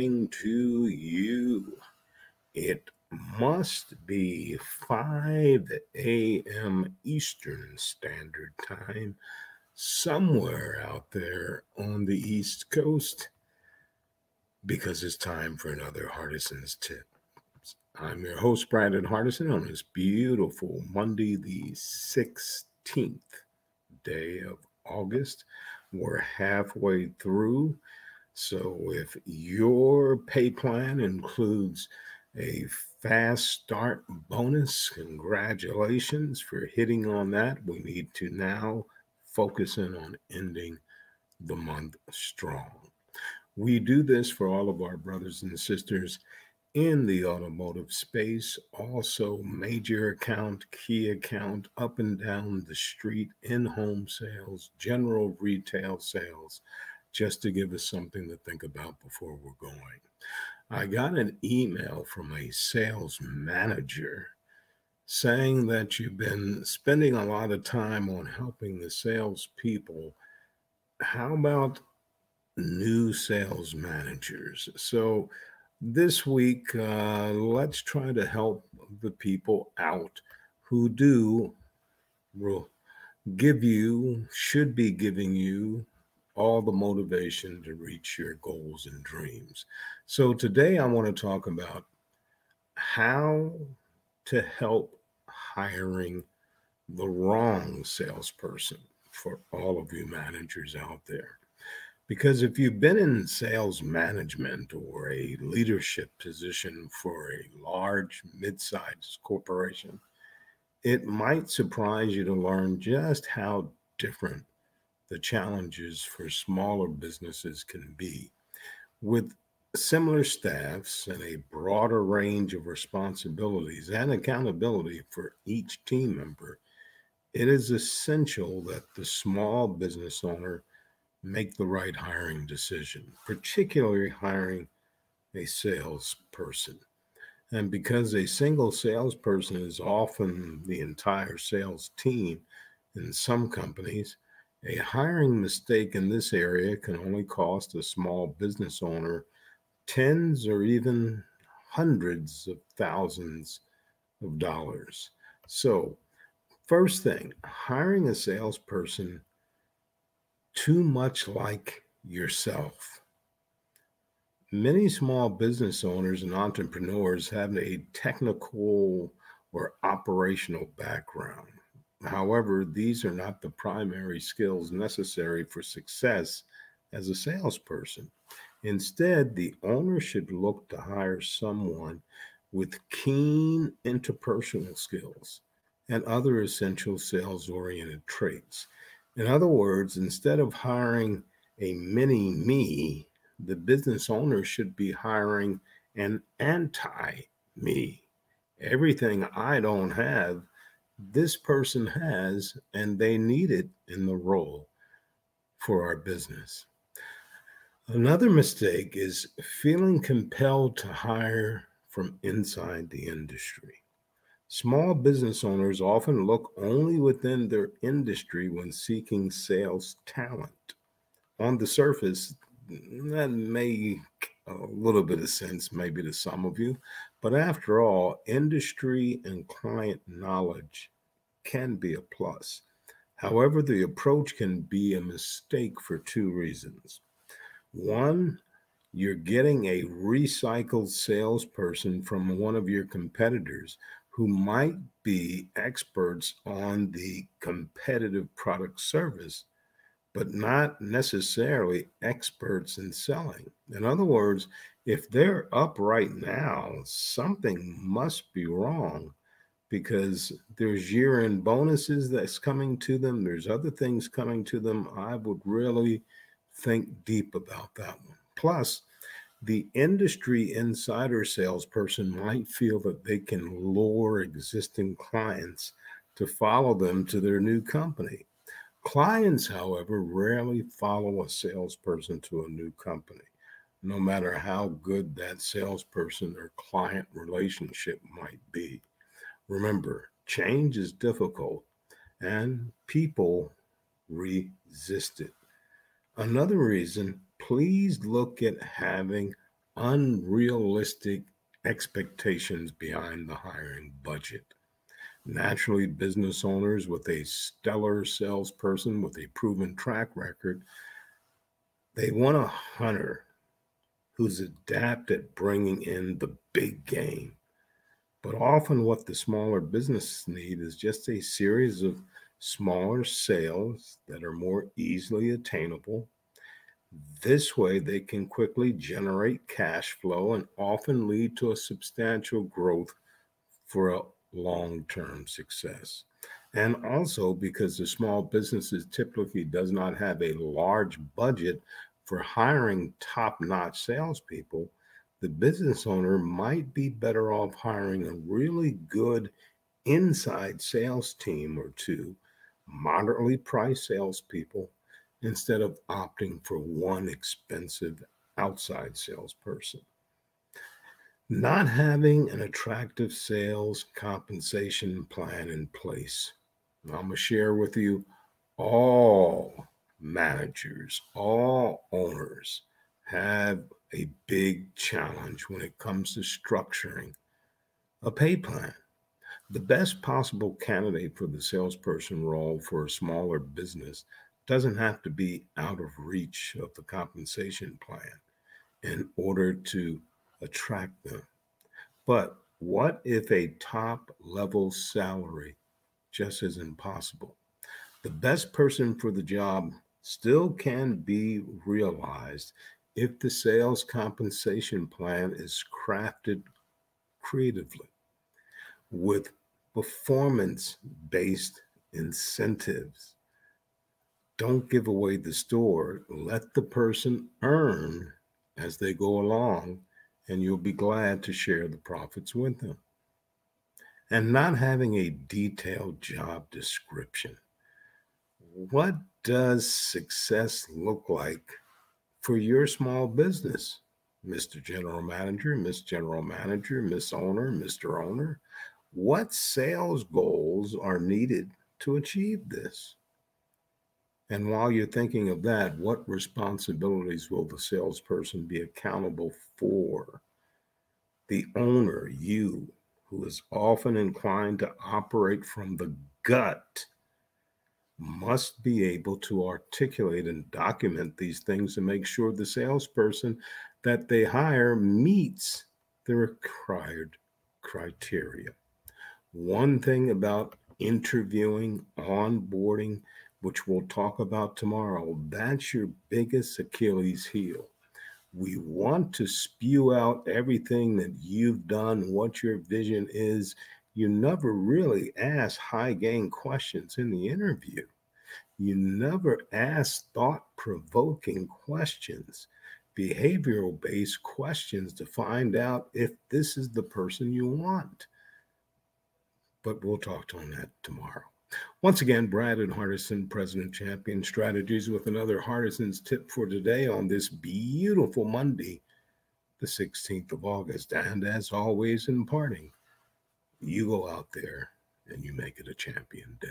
morning to you. It must be 5 a.m. Eastern Standard Time somewhere out there on the East Coast because it's time for another Hardison's Tip. I'm your host, Brandon Hardison, on this beautiful Monday, the 16th day of August. We're halfway through. So if your pay plan includes a fast start bonus, congratulations for hitting on that. We need to now focus in on ending the month strong. We do this for all of our brothers and sisters in the automotive space, also major account, key account, up and down the street, in home sales, general retail sales, just to give us something to think about before we're going. I got an email from a sales manager saying that you've been spending a lot of time on helping the salespeople. How about new sales managers? So this week, let's try to help the people out who will should be giving you all the motivation to reach your goals and dreams. So today I want to talk about how to help hiring the wrong salesperson for all of you managers out there. Because if you've been in sales management or a leadership position for a large, mid-sized corporation, it might surprise you to learn just how different the challenges for smaller businesses can be. With similar staffs and a broader range of responsibilities and accountability for each team member, it is essential that the small business owner make the right hiring decision, particularly hiring a salesperson. And because a single salesperson is often the entire sales team in some companies, a hiring mistake in this area can only cost a small business owner tens or even hundreds of thousands of dollars. So, first thing, hiring a salesperson too much like yourself. Many small business owners and entrepreneurs have a technical or operational background. However, these are not the primary skills necessary for success as a salesperson. Instead, the owner should look to hire someone with keen interpersonal skills and other essential sales oriented traits. In other words, instead of hiring a mini me, the business owner should be hiring an anti me. Everything I don't have, this person has, and they need it in the role for our business. Another mistake is feeling compelled to hire from inside the industry. Small business owners often look only within their industry when seeking sales talent. On the surface, that make a little bit of sense, maybe to some of you, but after all, industry and client knowledge can be a plus. However, the approach can be a mistake for two reasons. One, you're getting a recycled salesperson from one of your competitors who might be experts on the competitive product service, but not necessarily experts in selling. In other words, if they're up right now, something must be wrong because there's year-end bonuses that's coming to them. There's other things coming to them. I would really think deep about that one. Plus, the industry insider salesperson might feel that they can lure existing clients to follow them to their new company. Clients, however, rarely follow a salesperson to a new company, no matter how good that salesperson or client relationship might be. Remember, change is difficult and people resist it. Another reason, please look at having unrealistic expectations behind the hiring budget. Naturally, business owners with a stellar salesperson with a proven track record, they want a hunter who's adept at bringing in the big game. But often, what the smaller businesses need is just a series of smaller sales that are more easily attainable. This way, they can quickly generate cash flow and often lead to a substantial growth for a long-term success. And also because the small businesses typically does not have a large budget for hiring top-notch salespeople, the business owner might be better off hiring a really good inside sales team or two, moderately priced salespeople, instead of opting for one expensive outside salesperson. Not having an attractive sales compensation plan in place. I'm going to share with you all managers, all owners have a big challenge when it comes to structuring a pay plan. The best possible candidate for the salesperson role for a smaller business doesn't have to be out of reach of the compensation plan in order to attract them. But what if a top level salary just isn't possible? The best person for the job still can be realized if the sales compensation plan is crafted creatively with performance based incentives. Don't give away the store. Let the person earn as they go along, and you'll be glad to share the profits with them. And not having a detailed job description. What does success look like for your small business, Mr. General Manager, Miss General Manager, Miss Owner, Mr. Owner? What sales goals are needed to achieve this? And while you're thinking of that, what responsibilities will the salesperson be accountable for? The owner, you, who is often inclined to operate from the gut, must be able to articulate and document these things to make sure the salesperson that they hire meets the required criteria. One thing about interviewing, onboarding, which we'll talk about tomorrow, that's your biggest Achilles heel. We want to spew out everything that you've done, what your vision is. You never really ask high gain questions in the interview. You never ask thought-provoking questions, behavioral-based questions to find out if this is the person you want. But we'll talk on that tomorrow. Once again, Brad and Hardison, President Champion Strategies, with another Hardison's tip for today on this beautiful Monday, the 16th of August. And as always, in parting, you go out there and you make it a champion day.